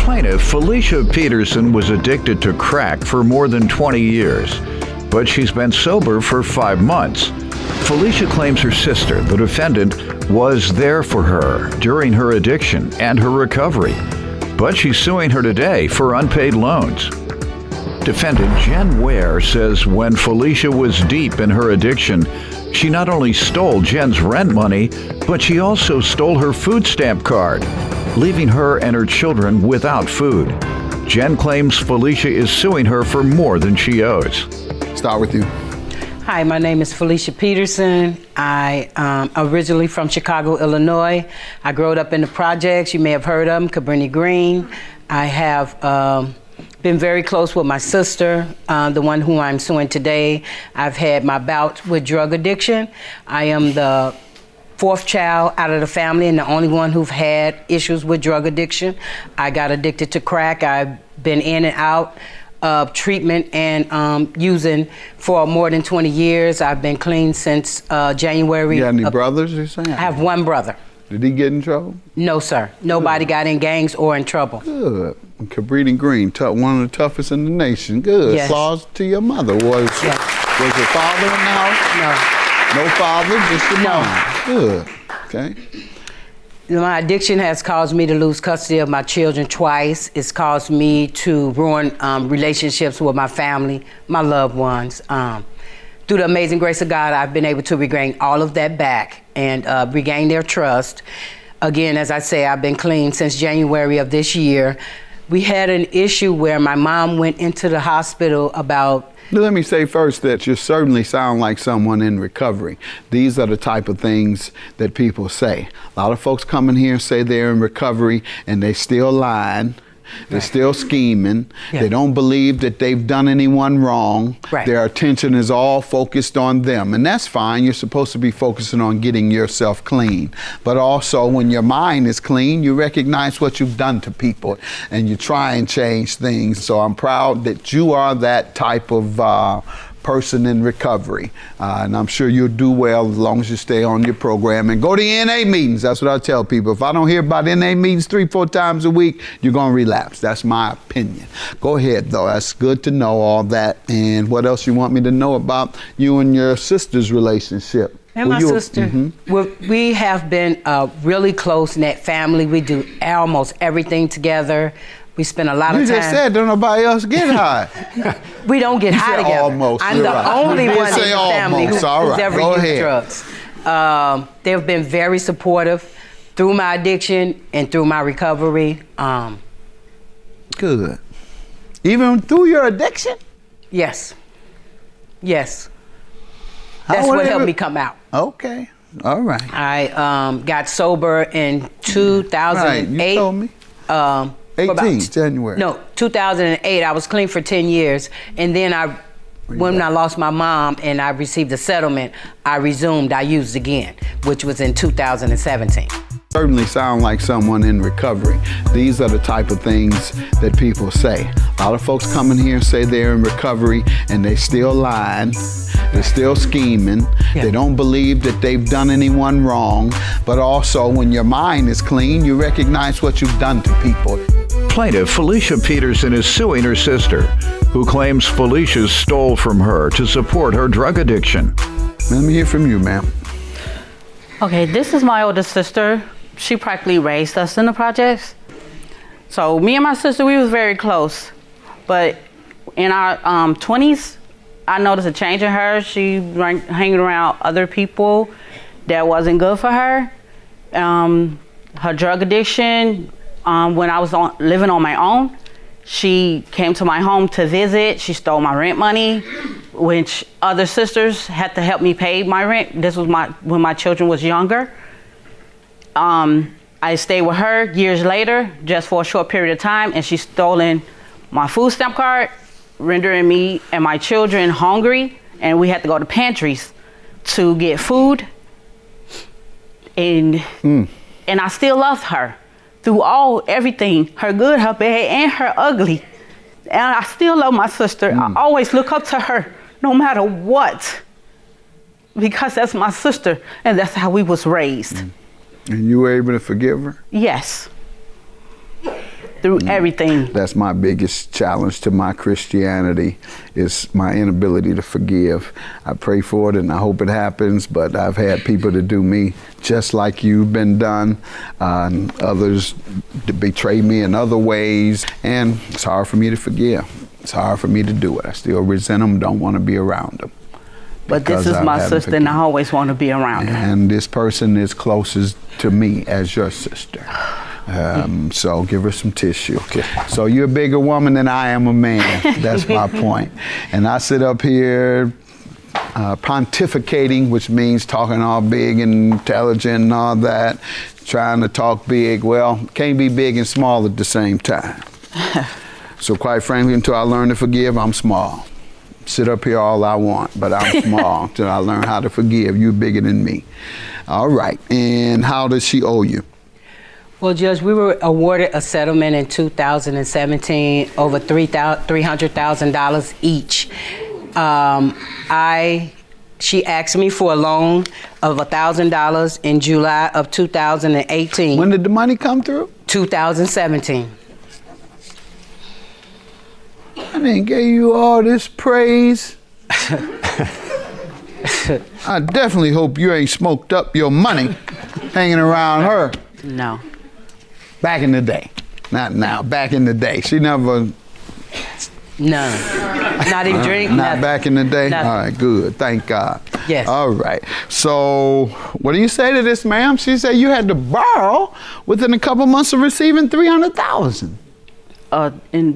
Plaintiff Felicia Peterson was addicted to crack for more than 20 years, but she's been sober for 5 months. Felicia claims her sister, the defendant, was there for her during her addiction and her recovery, but she's suing her today for unpaid loans. Defendant Jen Ware says when Felicia was deep in her addiction, she not only stole Jen's rent money, but she also stole her food stamp card, leaving her and her children without food. Jen claims Felicia is suing her for more than she owes. Start with you. Hi, my name is Felicia Peterson. I originally from Chicago, Illinois. I grew up in the projects. You may have heard of them, Cabrini Green. I have been very close with my sister, the one who I'm suing today. I've had my bouts with drug addiction. I am the 4th child out of the family and the only one who've had issues with drug addiction. I got addicted to crack. I've been in and out of treatment and using for more than 20 years. I've been clean since January. You got any brothers, you're saying? I have one brother. Did he get in trouble? No, sir. Nobody got in gangs or in trouble. Good. Cabrini Green, one of the toughest in the nation. Good. Yes. Applause to your mother. Was your father in the house? No. No father, just your mom. Good. Okay. My addiction has caused me to lose custody of my children twice. It's caused me to ruin relationships with my family, my loved ones. Through the amazing grace of God, I've been able to regain all of that back and regain their trust. Again, as I say, I've been clean since January of this year. We had an issue where my mom went into the hospital about... Let me say first that you certainly sound like someone in recovery. These are the type of things that people say. A lot of folks come in here and say they're in recovery and they still lying. They're still scheming. Yeah. They don't believe that they've done anyone wrong. Right. Their attention is all focused on them. And that's fine. You're supposed to be focusing on getting yourself clean. But also when your mind is clean, you recognize what you've done to people and you try and change things. So I'm proud that you are that type of person in recovery. And I'm sure you'll do well as long as you stay on your program and go to NA meetings. That's what I tell people. If I don't hear about NA meetings 3-4 times a week, you're going to relapse. That's my opinion. Go ahead, though. That's good to know all that. And what else you want me to know about you and your sister's relationship? And my sister, we have been a really close-knit family. We do almost everything together. We spend a lot of time. You just said don't nobody else get high. We don't get high together. Almost. I'm the only one in the family who's ever used drugs. They've been very supportive through my addiction and through my recovery. Good. Even through your addiction? Yes. Yes. That's what helped me come out. Okay. All right. I got sober in 2008. Right. You told me. 18, January. No, 2008. I was clean for 10 years. And then when I lost my mom and I received a settlement, I resumed. I used again, which was in 2017. Certainly sound like someone in recovery. These are the type of things that people say. A lot of folks come in here and say they're in recovery and they still lying. They're still scheming. Yeah. They don't believe that they've done anyone wrong. But also when your mind is clean, you recognize what you've done to people. Plaintiff Felicia Peterson is suing her sister, who claims Felicia stole from her to support her drug addiction. Let me hear from you, ma'am. Okay, this is my oldest sister. She practically raised us in the projects. So me and my sister, we was very close. But in our 20s, I noticed a change in her. She hanging around other people that wasn't good for her. Her drug addiction, when I was living on my own, she came to my home to visit. She stole my rent money, which other sisters had to help me pay my rent. This was when my children was younger. I stayed with her years later, just for a short period of time, and she stolen my food stamp card, rendering me and my children hungry, and we had to go to pantries to get food. And I still loved her through everything, her good, her bad, and her ugly. And I still love my sister. I always look up to her, no matter what, because that's my sister, and that's how we was raised. And you were able to forgive her? Yes. through everything. That's my biggest challenge to my Christianity, is my inability to forgive. I pray for it and I hope it happens, but I've had people to do me just like you've been done, and others to betray me in other ways, and it's hard for me to forgive. It's hard for me to do it. I still resent them, don't want to be around them. But this is my sister and I always want to be around her. And this person is closest to me as your sister. So give her some tissue. Okay. So you're a bigger woman than I am a man. That's my point. And I sit up here pontificating, which means talking all big and intelligent and all that, trying to talk big. Well, can't be big and small at the same time. So quite frankly, until I learn to forgive, I'm small. Sit up here all I want, but I'm small until I learn how to forgive. You're bigger than me. All right. And how does she owe you? Well, Judge, we were awarded a settlement in 2017, over $300,000 each. She asked me for a loan of $1,000 in July of 2018. When did the money come through? 2017. I didn't give you all this praise. I definitely hope you ain't smoked up your money hanging around her. No. Back in the day. Not now, back in the day. She never... None. Not even drink? Not nothing. back in the day? Nothing. All right, good. Thank God. Yes. All right. So, what do you say to this, ma'am? She said you had to borrow within a couple months of receiving $300,000.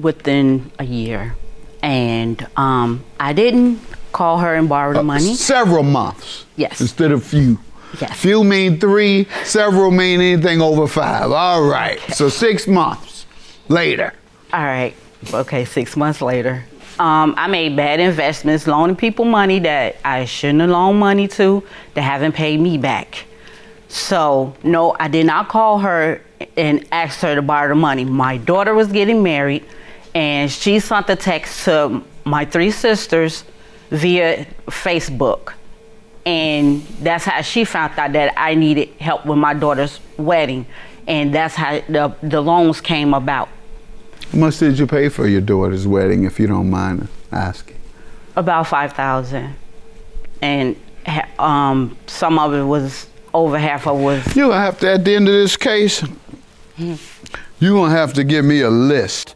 Within a year. And I didn't call her and borrow the money. Several months. Yes. Instead of few. Yes. Few mean 3, several mean anything over 5. All right. So 6 months later. All right. Okay, 6 months later. I made bad investments, loaning people money that I shouldn't have loaned money to, that haven't paid me back. So, no, I did not call her and ask her to borrow the money. My daughter was getting married, and she sent the text to my 3 sisters via Facebook. And that's how she found out that I needed help with my daughter's wedding. And that's how the loans came about. How much did you pay for your daughter's wedding, if you don't mind asking? About $5,000. And some of it was, over half of it was... You're going to have to, at the end of this case, you're going to have to give me a list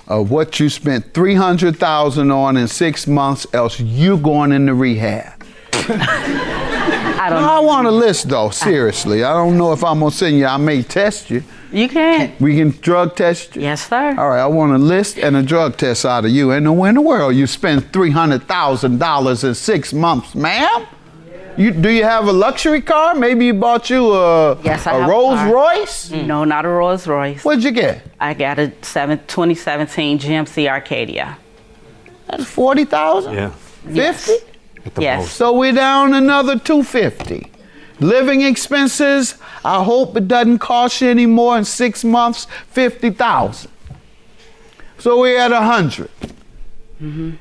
of what you spent $300,000 on in 6 months, else you're going into rehab. I want a list, though, seriously. I don't know if I'm going to send you. I may test you. You can. We can drug test you? Yes, sir. All right, I want a list and a drug test out of you. Ain't nowhere in the world you spend $300,000 in 6 months, ma'am. Do you have a luxury car? Maybe you bought you a Rolls Royce? No, not a Rolls Royce. What'd you get? I got a 2017 GMC Arcadia. That's $40,000? Yeah. 50? Yes. So we're down another $250. Living expenses, I hope it doesn't cost you any more in 6 months, $50,000. So we're at $100. Mm-hmm.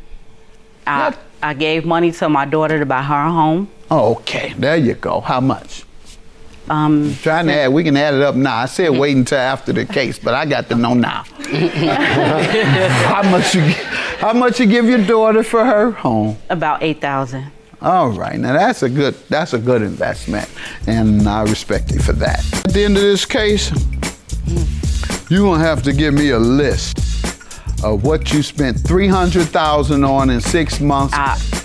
I gave money to my daughter to buy her a home. Oh, okay, there you go. How much? Trying to add, we can add it up now. I said wait until after the case, but I got to know now. How much you give your daughter for her home? About $8,000. All right, now that's a good investment, and I respect you for that. At the end of this case, you're gonna have to give me a list of what you spent $300,000 on in 6 months.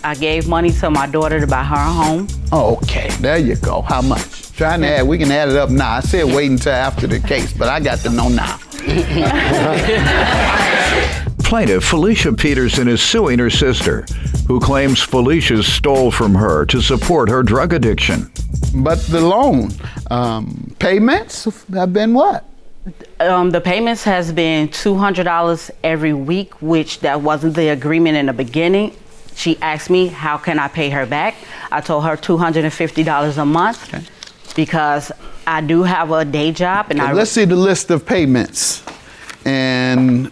I gave money to my daughter to buy her a home. Oh, okay, there you go. How much? Trying to add, we can add it up now. I said wait until after the case, but I got to know now. Plaintiff Felicia Peterson is suing her sister, who claims Felicia stole from her to support her drug addiction. But the loan payments have been what? The payments has been $200 every week, which that wasn't the agreement in the beginning. She asked me, how can I pay her back? I told her $250 a month, okay, because I do have a day job. And let's see the list of payments. And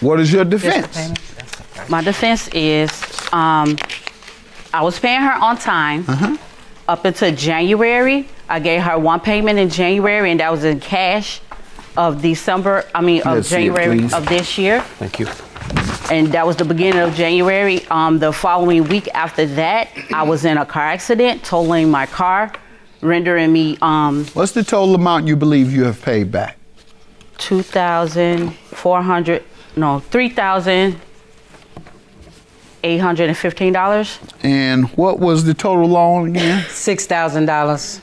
what is your defense? My defense is I was paying her on time up until January. I gave her one payment in January, and that was in cash. of December, of Let's see it, January please. of this year. Thank you. And that was the beginning of January. The following week after that, I was in a car accident, totaling my car, rendering me What's the total amount you believe you have paid back? $3,815. And what was the total loan again? $6,000.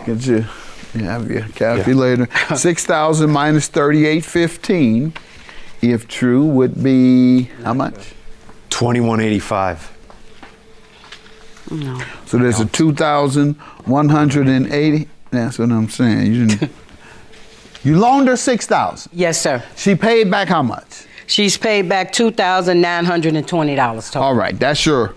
Get you have your calculator. 6,000 minus 3815, if true, would be how much? 2185. No. So there's a 2,180. That's what I'm saying. You didn't. You loaned her 6,000. Yes, sir. She paid back how much? She's paid back $2,920 total. All right, that's your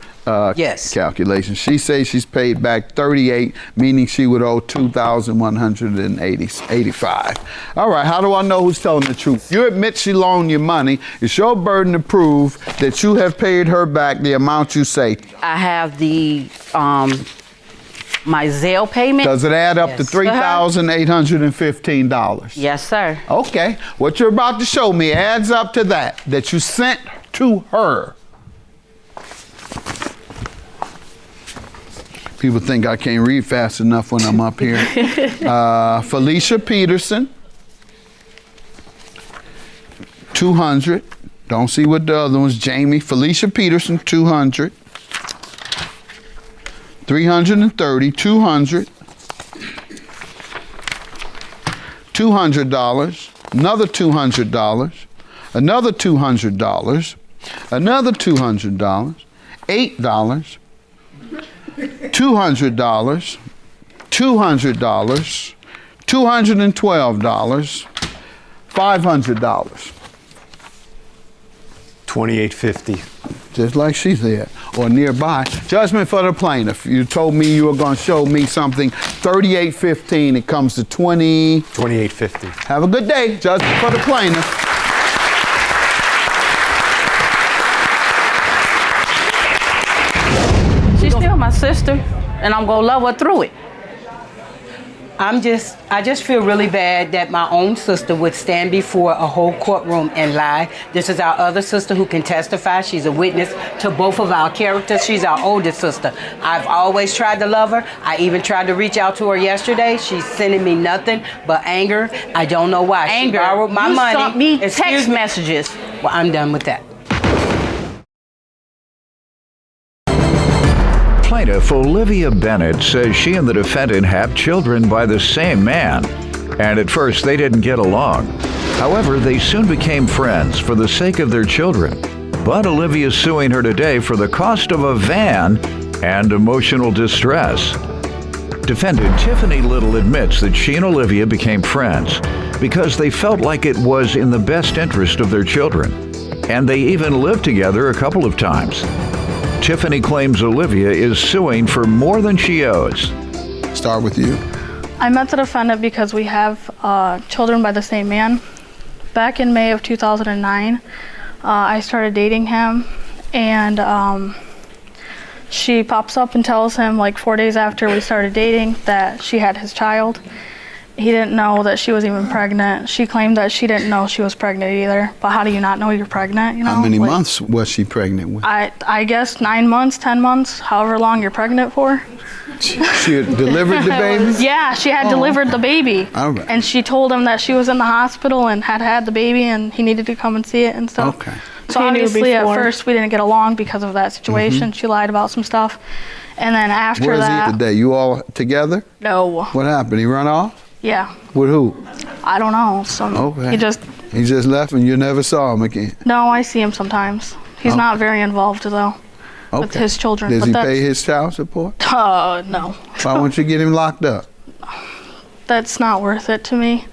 Yes. calculation. She says she's paid back 38, meaning she would owe 2,185. All right, how do I know who's telling the truth? You admit she loaned you money. It's your burden to prove that you have paid her back the amount you say. I have the my Zelle payment. Does it add up to Yes. $3,815? Yes, sir. Okay, what you're about to show me adds up to that you sent to her. People think I can't read fast enough when I'm up here. Felicia Peterson, 200. Don't see what the other one's. Jamie. Felicia Peterson, 200. 330, 200. $200. Another $200. Another $200. Another $200. $8. $200, $200, $212, $500. 2850. Just like she said, or nearby. Judgment for the plaintiff. You told me you were going to show me something. 3815. It comes to 20. 2850. Have a good day. Judgment for the plaintiff. She's still my sister, and I'm gonna love her through it. I just feel really bad that my own sister would stand before a whole courtroom and lie. This is our other sister who can testify. She's a witness to both of our characters. She's our oldest sister. I've always tried to love her. I even tried to reach out to her yesterday. She's sending me nothing but anger. I don't know why. Anger. She borrowed my you money. sent me Excuse text me. messages. Well, I'm done with that. Plaintiff Olivia Bennett says she and the defendant have children by the same man, and at first they didn't get along. However, they soon became friends for the sake of their children. But Olivia is suing her today for the cost of a van and emotional distress. Defendant Tiffany Little admits that she and Olivia became friends because they felt like it was in the best interest of their children, and they even lived together a couple of times. Tiffany claims Olivia is suing for more than she owes. Start with you. I met the defendant because we have children by the same man. Back in May of 2009, I started dating him, and she pops up and tells him like 4 days after we started dating that she had his child. He didn't know that she was even pregnant. She claimed that she didn't know she was pregnant either. But how do you not know you're pregnant, you know? How many Like, months was she pregnant with? I guess 9 months, 10 months, however long you're pregnant for. She had delivered the baby? Yeah, she had delivered the baby. All right. And she told him that she was in the hospital and had the baby and he needed to come and see it and stuff. Okay. So He knew obviously at before. first we didn't get along because of that situation. She lied about some stuff. And then after Where is that, he today? You all together? no. What happened? He run off? Yeah. With who? I don't know. Some Okay. he just He just left and you never saw him again. no, I see him sometimes. He's not very involved though with his children. Does but he that's, pay his child support? No. Why won't you get him locked up? That's not worth it to me.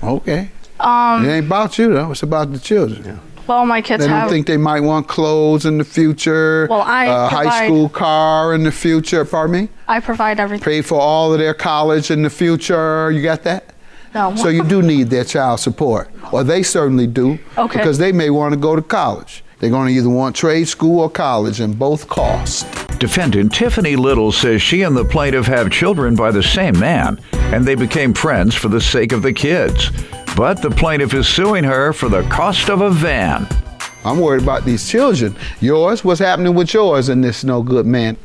Okay. It ain't about you though. It's about the children. Well, my kids They don't have think they might want clothes in the future. Well, I a high provide- school car in the future. Pardon me? I provide everything. Pay for all of their college in the future. You got that? No. So you do need their child support, or they certainly do, Okay. because they may want to go to college. They're going to either want trade school or college, and both cost. Defendant Tiffany Little says she and the plaintiff have children by the same man, and they became friends for the sake of the kids. But the plaintiff is suing her for the cost of a van. I'm worried about these children. Yours? What's happening with yours and this no good man?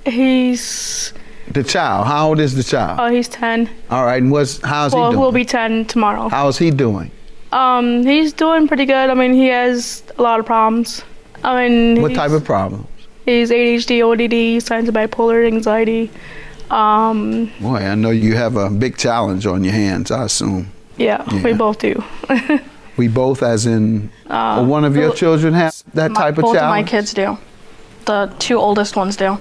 He's The child. How old is the child? he's 10. All right, and how's he Well, doing? he'll be 10 tomorrow. How's he doing? He's doing pretty good. I mean, he has a lot of problems. I mean, What type of problem? He's ADHD, ODD, signs of bipolar, anxiety. Boy, I know you have a big challenge on your hands, I assume. Yeah, we both do. We both, as in, one of your children have that type of both challenge? of my kids do. The two oldest ones do.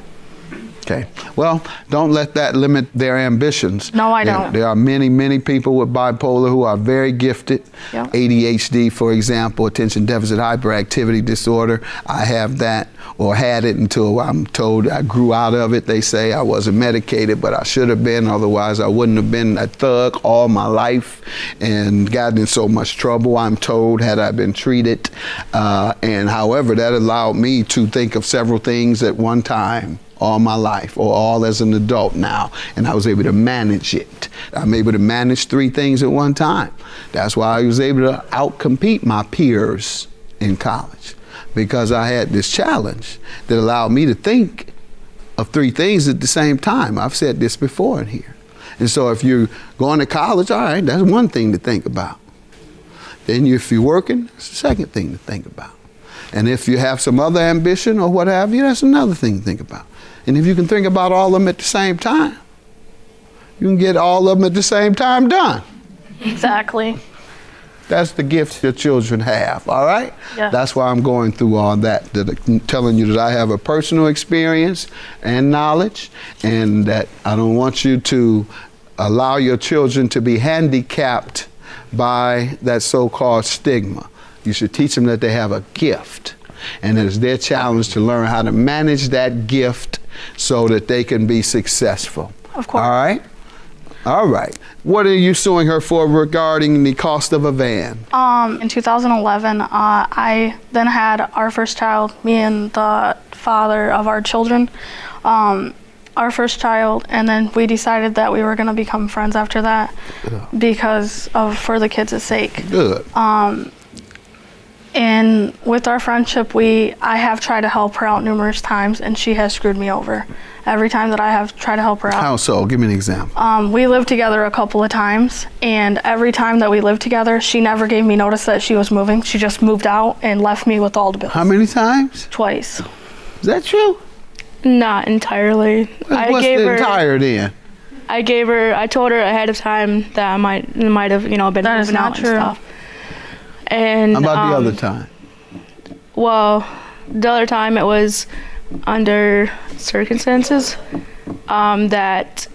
Okay. Well, don't let that limit their ambitions. No, I don't. There are many, many people with bipolar who are very gifted. Yeah. ADHD, for example, attention deficit hyperactivity disorder. I have that, or had it until I'm told I grew out of it. They say I wasn't medicated, but I should have been. Otherwise, I wouldn't have been a thug all my life and gotten in so much trouble, I'm told, had I been treated. And however, that allowed me to think of several things at one time, all my life, or all as an adult now, and I was able to manage it. I'm able to manage 3 things at one time. That's why I was able to outcompete my peers in college, because I had this challenge that allowed me to think of 3 things at the same time. I've said this before in here. And so if you're going to college, all right, that's one thing to think about. Then if you're working, it's the second thing to think about. And if you have some other ambition or what have you, that's another thing to think about. And if you can think about all of them at the same time, you can get all of them at the same time done. Exactly. That's the gift your children have, all right? Yeah. That's why I'm going through all that, telling you that I have a personal experience and knowledge, and that I don't want you to allow your children to be handicapped by that so-called stigma. You should teach them that they have a gift, and it's their challenge to learn how to manage that gift so that they can be successful. Of course. All right? All right. What are you suing her for regarding the cost of a van? In 2011, I then had our first child, me and the father of our children, our first child, and then we decided that we were going to become friends after that because of, for the kids' sake. Good. And with our friendship, I have tried to help her out numerous times, and she has screwed me over. Every time that I have tried to help her out. How so? Give me an example. We lived together a couple of times, and every time that we lived together, she never gave me notice that she was moving. She just moved out and left me with all the bills. How many times? Twice. Is that true? Not entirely. What's the entire then? I told her ahead of time that I might have, been That is moving not out true. and stuff. And How about the other time? Well, the other time it was under circumstances that.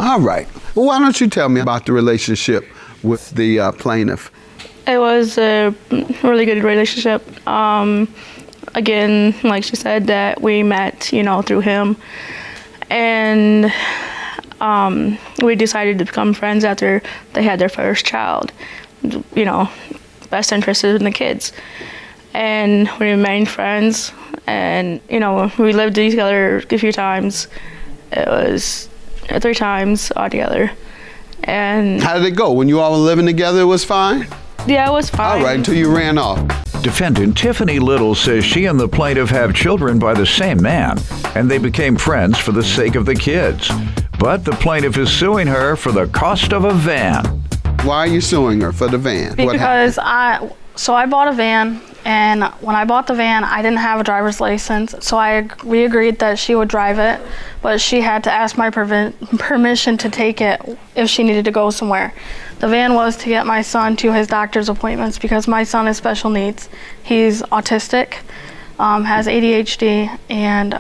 All right. Well, why don't you tell me about the relationship with the plaintiff? It was a really good relationship. Again, like she said, that we met, through him, and we decided to become friends after they had their first child. Best interest in the kids, and we remained friends. And we lived together a few times. It was 3 times altogether. And How did it go? When you all were living together, it was fine? yeah, it was fine. All right, until you ran off. Defendant Tiffany Little says she and the plaintiff have children by the same man, and they became friends for the sake of the kids. But the plaintiff is suing her for the cost of a van. Why are you suing her for the van? What happened? Because I bought a van, and when I bought the van, I didn't have a driver's license, so we agreed that she would drive it, but she had to ask my permission to take it if she needed to go somewhere. The van was to get my son to his doctor's appointments because my son has special needs. He's autistic, has ADHD, and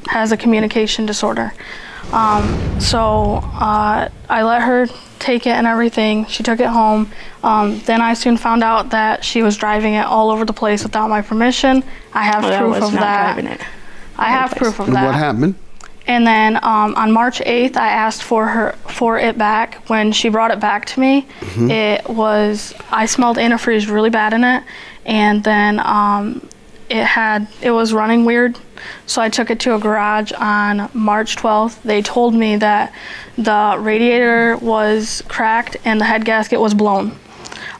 has a communication disorder. So I let her take it and everything. She took it home. Then I soon found out that she was driving it all over the place without my permission. I have proof of that. I have proof of that. What happened? And then on March 8th, I asked for it back. When she brought it back to me, I smelled antifreeze really bad in it, and then it was running weird. So I took it to a garage on March 12th. They told me that the radiator was cracked and the head gasket was blown.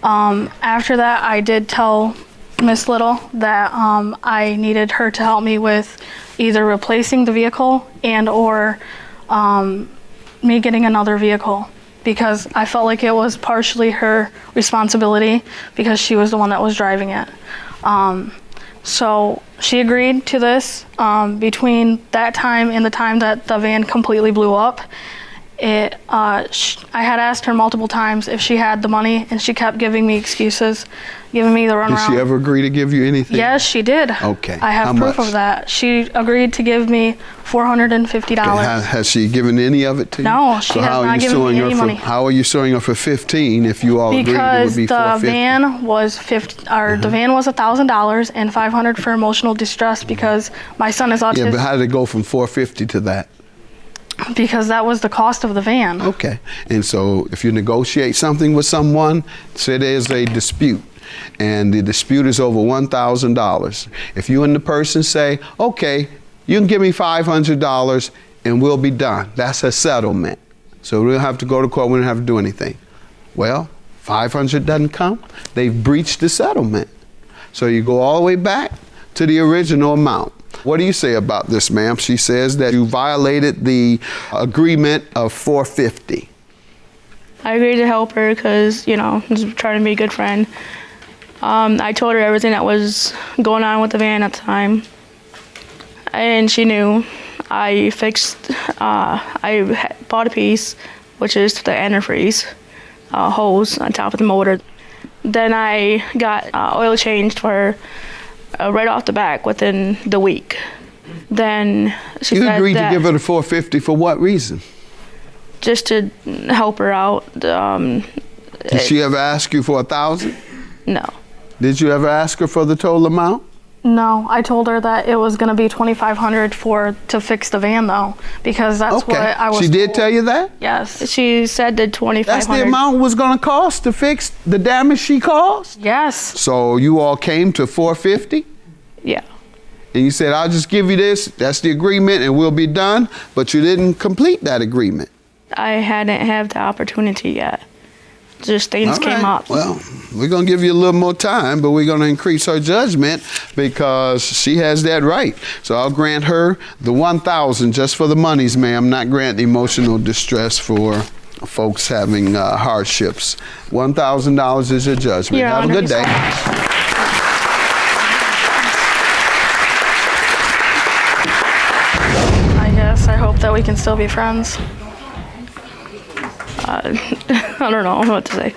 After that, I did tell Miss Little that I needed her to help me with either replacing the vehicle and or me getting another vehicle, because I felt like it was partially her responsibility because she was the one that was driving it. So she agreed to this. Between that time and the time that the van completely blew up, I had asked her multiple times if she had the money, and she kept giving me excuses, giving me the runaround. Did she ever agree to give you anything? Yes, she did. Okay. I have How proof much? of that. She agreed to give me $450. Has she given any of it to you? No, she has how are not you given me suing her any for, money. How are you suing her for 15 if you all agreed it would Because be the 450? van was the van was $1,000 and $500 for emotional distress because my son is autistic. Yeah, but how did it go from 450 to that? Because that was the cost of the van. Okay. And so if you negotiate something with someone, say there's a dispute, and the dispute is over $1,000. If you and the person say, okay, you can give me $500 and we'll be done. That's a settlement. So we don't have to go to court, we don't have to do anything. Well, 500 doesn't come, they've breached the settlement. So you go all the way back to the original amount. What do you say about this, ma'am? She says that you violated the agreement of $450. I agreed to help her because, I was trying to be a good friend. I told her everything that was going on with the van at the time, and she knew. I bought a piece, which is the antifreeze hose on top of the motor. Then I got oil changed for her right off the back within the week. Then she You said agreed to that give her the $450 for what reason? just to help her out. Did she ever ask you for $1,000? No. Did you ever ask her for the total amount? No, I told her that it was going to be $2,500 to fix the van though, because that's what I was She did told. tell you that? Yes. She said the $2,500. That's the amount it was going to cost to fix the damage she caused? Yes. So you all came to $450? Yeah. And you said, I'll just give you this, that's the agreement, and we'll be done, but you didn't complete that agreement. I hadn't had the opportunity yet. Just things All came right. up. Well, we're going to give you a little more time, but we're going to increase her judgment because she has that right. So I'll grant her the $1,000 just for the monies, ma'am, not grant emotional distress for folks having hardships. $1,000 is your judgment. Your Have a Honor, good day. I guess I hope that we can still be friends. I don't know what to say.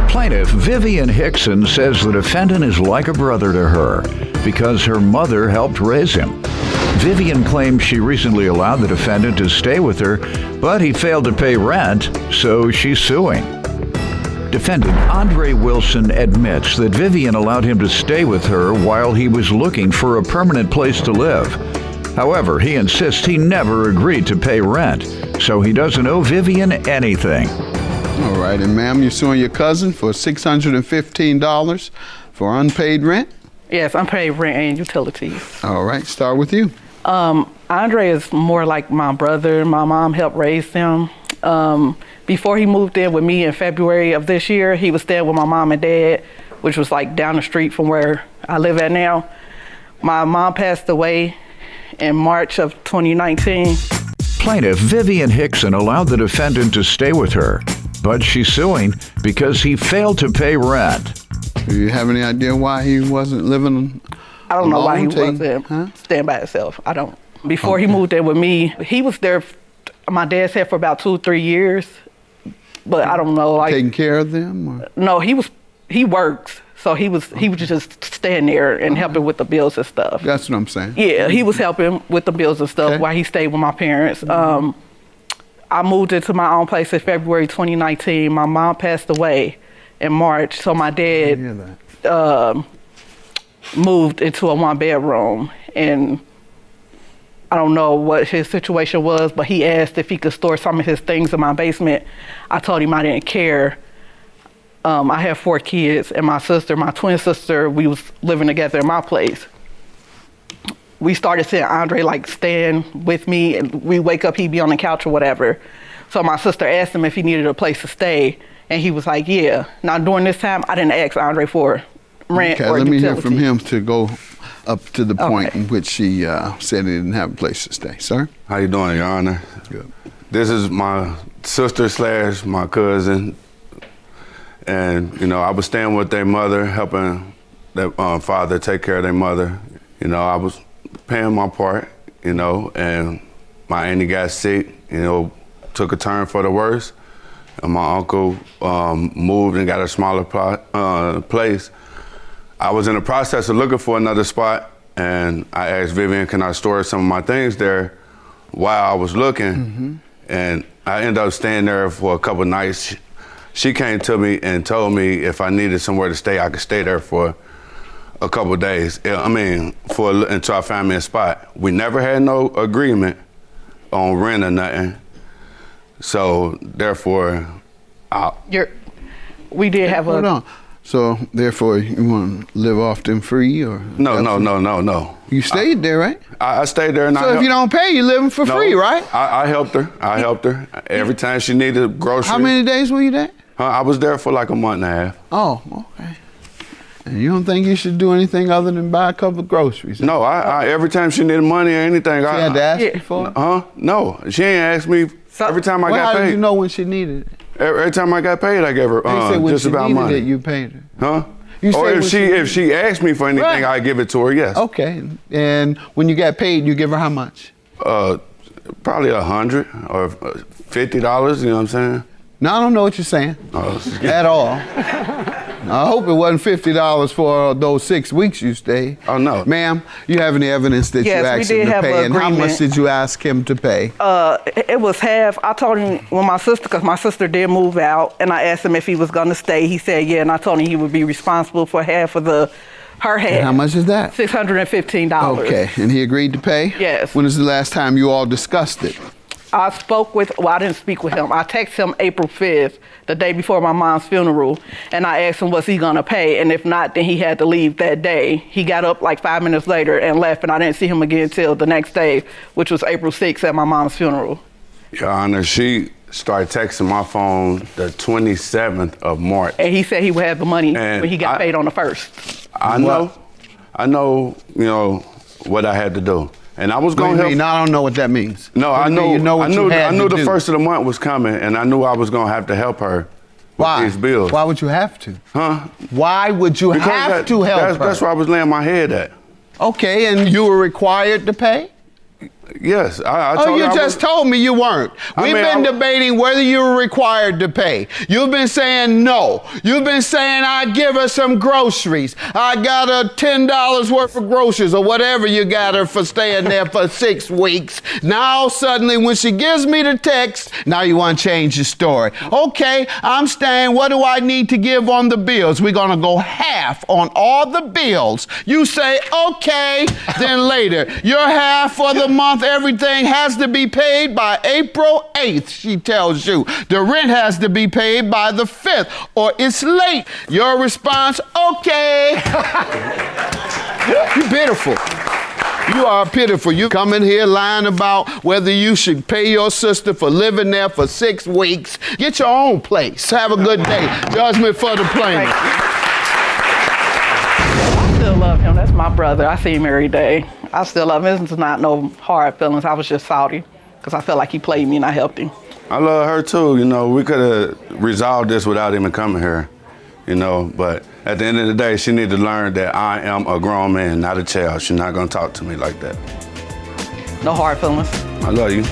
Plaintiff Vivian Hickson says the defendant is like a brother to her because her mother helped raise him. Vivian claims she recently allowed the defendant to stay with her, but he failed to pay rent, so she's suing. Defendant Andre Wilson admits that Vivian allowed him to stay with her while he was looking for a permanent place to live. However, he insists he never agreed to pay rent, so he doesn't owe Vivian anything. All right, and ma'am, you're suing your cousin for $615 for unpaid rent? Yes, unpaid rent and utilities. All right, start with you. Andre is more like my brother. My mom helped raise him. Before he moved in with me in February of this year, he was staying with my mom and dad, which was like down the street from where I live at now. My mom passed away in March of 2019. Plaintiff Vivian Hickson allowed the defendant to stay with her, but she's suing because he failed to pay rent. Do you have any idea why he wasn't living I don't know why he alone? wasn't staying by himself. I don't. Before he moved in with me, he was there, my dad said, for about 2-3 years. But I don't know, like, Taking care of them? Or? no, he works. So he was just staying there and helping with the bills and stuff. That's what I'm saying. Yeah, he was helping with the bills and stuff Okay. while he stayed with my parents. I moved into my own place in February 2019. My mom passed away in March, so my I hear dad that. moved into a 1-bedroom, and I don't know what his situation was, but he asked if he could store some of his things in my basement. I told him I didn't care. I have 4 kids, and my twin sister, we was living together in my place. We started seeing Andre like staying with me, and we wake up, he'd be on the couch or whatever. So my sister asked him if he needed a place to stay, and he was like, yeah. Now during this time, I didn't ask Andre for rent or let me hear utility. from him to go up to the point in which she said he didn't have a place to stay. Sir? How you doing, Your Honor? Good. This is my sister / my cousin. And, you know, I was staying with their mother, helping their father take care of their mother. You know, I was paying my part, you know, and my auntie got sick, you know, took a turn for the worse. And my uncle moved and got a smaller place. I was in the process of looking for another spot, and I asked Vivian, can I store some of my things there while I was looking? And I ended up staying there for a couple nights. She came to me and told me if I needed somewhere to stay, I could stay there for a couple days. I mean, until I found me a spot. We never had no agreement on rent or nothing. So therefore, we did have Hold on. So therefore, you want to live off them free, or? No. You stayed there, right? I stayed there, and So if you don't pay, you're living for free, right? I helped her. I helped her every time she needed groceries. How many days were you there? I was there for like a month and a half. Oh, okay. And you don't think you should do anything other than buy a couple of groceries? No, I every time she needed money or anything, She had to ask you for it? No, she ain't asked me. Every time I got How did paid. you know when she needed it? Every time I got paid, I gave her You said when just she about needed money. it, you paid her. Huh? You Or said when if she asked me for anything, Right. I give it to her. Yes. Okay. And when you got paid, you give her how much? Probably $100 or $50. You know what I'm saying? No, I don't know what you're saying Oh, at all. I hope it wasn't $50 for those 6 weeks you stayed. Oh, no. Ma'am, you have any evidence that Yes, you we asked did him to have pay? an And how much agreement. did you ask him to pay? It was half. I told him when my sister, because my sister did move out, and I asked him if he was going to stay. He said yeah, and I told him he would be responsible for half of her half. And how much is that? $615. Okay, and he agreed to pay? Yes. When is the last time you all discussed it? I didn't speak with him. I texted him April 5th, the day before my mom's funeral, and I asked him, was he gonna pay? And if not, then he had to leave that day. He got up like 5 minutes later and left, and I didn't see him again till the next day, which was April 6th at my mom's funeral. Your Honor, she started texting my phone the 27th of March. And he said he would have the money And when he got paid on the 1st. I know, you know, what I had to do. And I was What do going you to help. mean? I don't know what that means. No, What I do you mean know. you know what you had I knew to the do? first of the month was coming, and I knew I was going to have to help her with Why? these bills. Why would you have to? Huh? Why would you have to help her? That's where I was laying my head at. Okay, and you were required to pay? Yes, I told Oh, her you I just was- told me you weren't. We've been debating whether you were required to pay. You've been saying no. You've been saying I give her some groceries. I got her $10 worth of groceries or whatever you got her for staying there for 6 weeks. Now suddenly when she gives me the text, now you want to change your story. Okay, I'm staying. What do I need to give on the bills? We're going to go half on all the bills. You say, okay, then later. Your half for the month, everything has to be paid by April 8th, she tells you. The rent has to be paid by the 5th, or it's late. Your response, okay. You're pitiful. You are pitiful. You come in here lying about whether you should pay your sister for living there for 6 weeks. Get your own place. Have a good day. Judgment for the plaintiff. I still love him. That's my brother. I see him every day. I still love him. It's not no hard feelings. I was just salty because I felt like he played me and I helped him. I love her too. You know, we could have resolved this without even coming here. You know, but at the end of the day, she need to learn that I am a grown man, not a child. She's not gonna talk to me like that. No hard feelings. I love you.